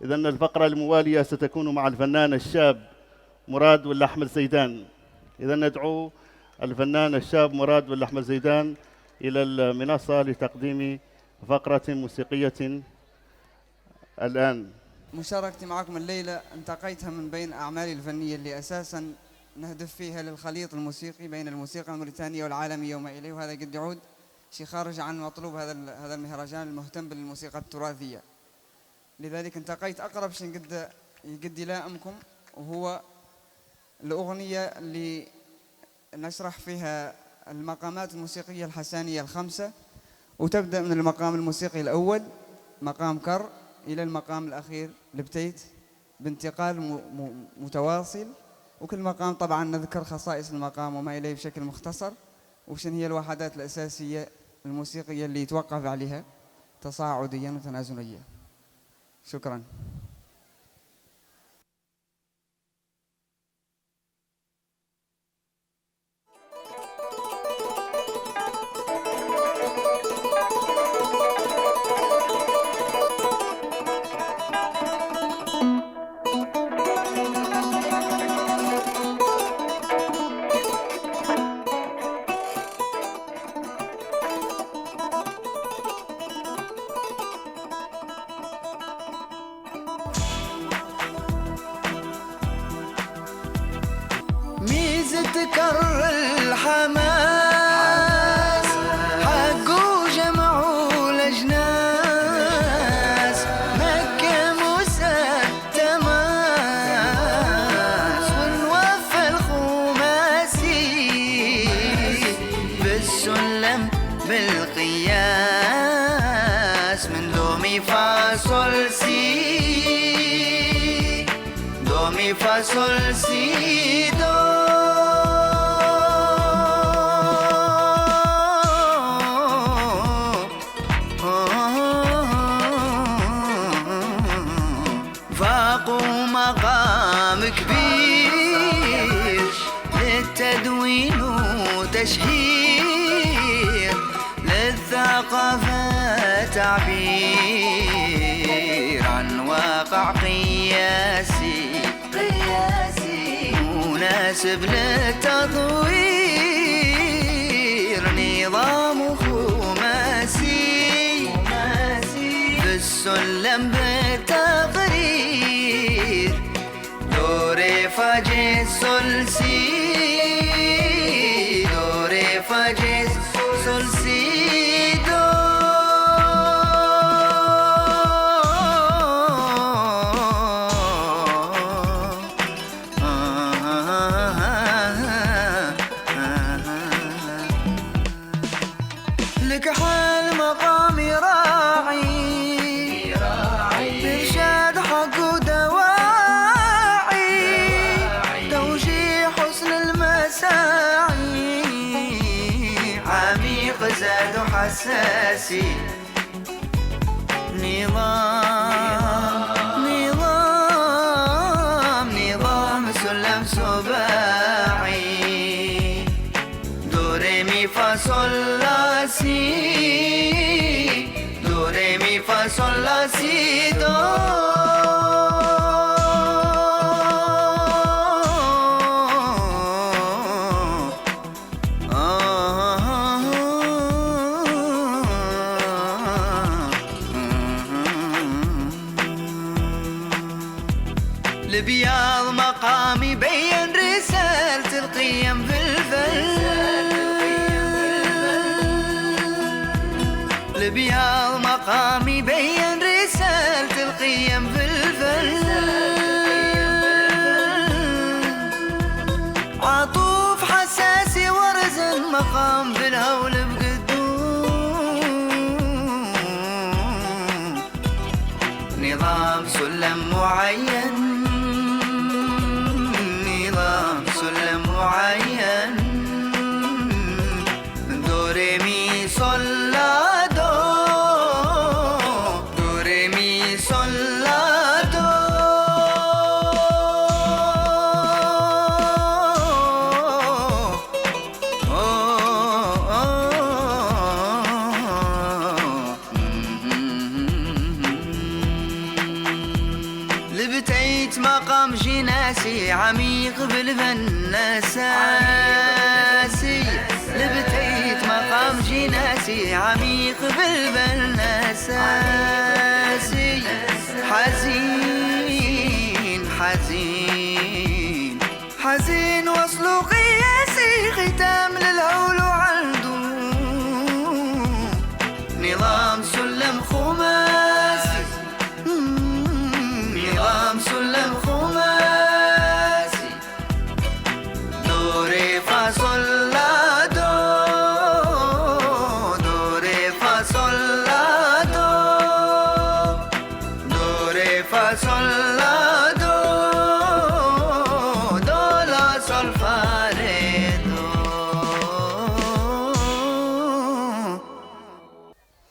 إذن الفقرة الموالية ستكون مع الفنان الشاب مراد ولا أحمد زيدان. إذن ندعو الفنان الشاب مراد ولا أحمد زيدان إلى المنصة لتقديم فقرة موسيقية الآن. مشاركتي معكم الليلة انتقيتها من بين أعمالي الفنية اللي أساساً نهدف فيها للخليط الموسيقي بين الموسيقى الموريتانية والعالمية وما إليه، وهذا قد يعود شيء خارج عن مطلوب هذا المهرجان المهتم بالموسيقى التراثية. لذلك انتقيت أقرب شيء قد يلائمكم، وهو الأغنية اللي نشرح فيها المقامات الموسيقية الحسانية الخمسة، وتبدأ من المقام الموسيقي الأول مقام كر إلى المقام الأخير البتيت بانتقال متواصل، وكل مقام طبعا نذكر خصائص المقام وما إليه بشكل مختصر، وشن هي الوحدات الأساسية الموسيقية اللي يتوقف عليها تصاعديا وتنازليا. شكرا. كر الحماس حقه جمعوا الأجناس، مكة موسى تماس ونوفى الخماسي بالسلم بالقياس من دو مي فا صول سي، دو مي فا صول سي دو. مقام كبير للتدوين وتشهير، للثقافة تعبير عن واقع قياسي مناسب للتطوير، نظام خماسي بالسلم بالتقرير، دو ري فا جي سول سي، دو ري فا جي سول سي دو. لك حال مقامي راعي إرشاد حق ودواعي، توجيه حسن المساعي عميق زاد حساسي، نظام سلم سباعي، دو ري مي فا صول لا سي، دو ري مي فا صول لا سي دو. لبياض مقامي بين رسالة القيم في الفن، لبياض مقامي بين رسالة القيم في الفن، عطوف حساسي ورزن مقام بالهول بقدوم، نظام سلم معين، سلم معين، دو ري مي صول لا دو، دو ري مي صول لا دو. لبتيت مقام جناسي عميق بالفن أساسي، لبتيت مقام جناسي عميق بالفن أساسي. حزين حزين حزين وصل قياسي، ختام للهول عنده نظام سلم خماسي، نظام سلم خماسي. دو ري فا صول لا دو، دو ري فا صول لا دو، دو ري فا صول لا دو، دو لا صول فا ري دو.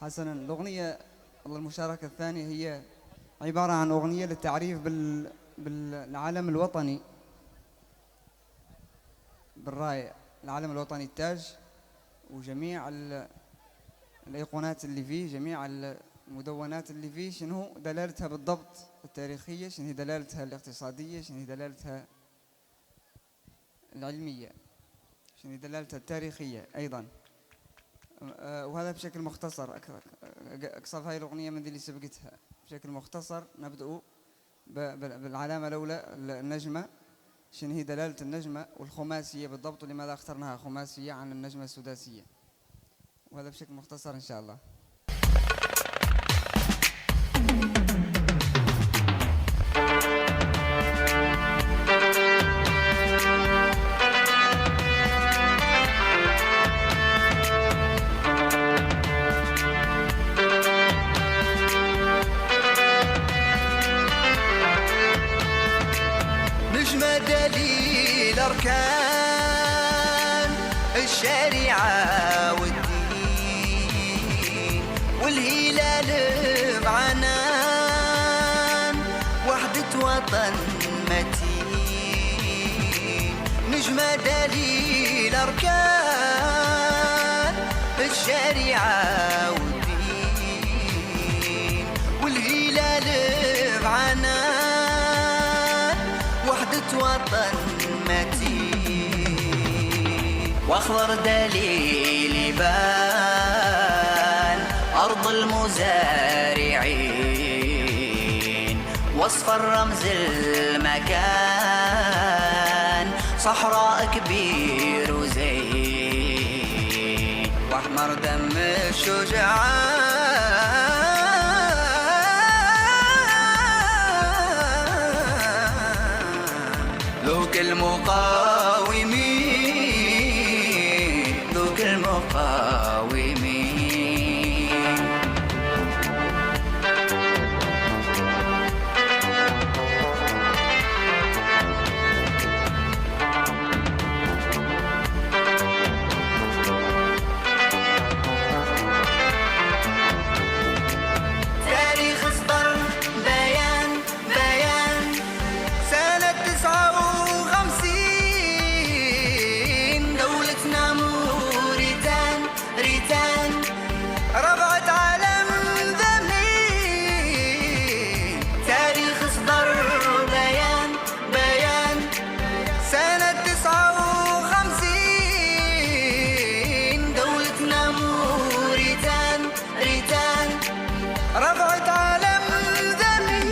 حسنا، الأغنية المشاركة الثانية هي عبارة عن أغنية للتعريف بالعلم الوطني، بالراية العلم الوطني التاج، وجميع الأيقونات اللي فيه، جميع المدونات اللي فيه، شنو دلالتها بالضبط التاريخية، شنو دلالتها الاقتصادية، شنو دلالتها العلمية، شنو دلالتها التاريخية أيضا. وهذا بشكل مختصر، أقصد هاي الأغنية من ذي اللي سبقتها بشكل مختصر. نبدأ بالعلامة الأولى النجمة، شنو هي دلالة النجمة والخماسية بالضبط، ولماذا اخترناها خماسية عن النجمة السداسية، وهذا بشكل مختصر إن شاء الله. نجمة دليل أركان الشريعة والدين، والهلال بعنان وحدة وطن متين. نجمة دليل أركان الشريعة والدين، والهلال بعنان وحدة وطن متين. واخضر دليل يبان أرض المزارعين، واصفر رمز المكان صحراء كبير وزين، واحمر دم الشجعان. ذوق المقاومين، ذوق المقاومين. تاريخ اصدر بيان، بيان سنة 59، دولتنا موريتان، ريتان ربعت علم ذمين. تاريخ اصدر بيان، بيان سنة 59، دولتنا موريتان، ريتان رفعت علم ذمي.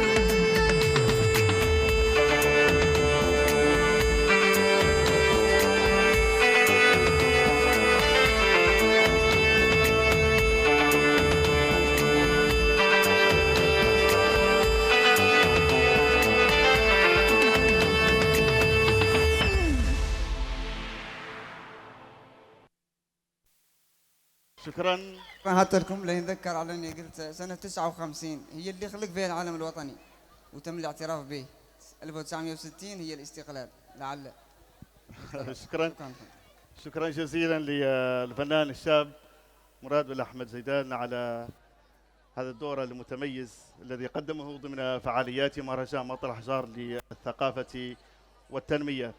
شكرا. هات لكم لنذكر على اني قلت سنة 59 هي اللي خلق فيها العلم الوطني وتم الاعتراف به. 1960 هي الاستقلال لعل. شكرا، شكرا جزيلا للفنان الشاب مراد والأحمد زيدان على هذا الدور المتميز الذي قدمه ضمن فعاليات مهرجان مطرح جار للثقافة والتنمية.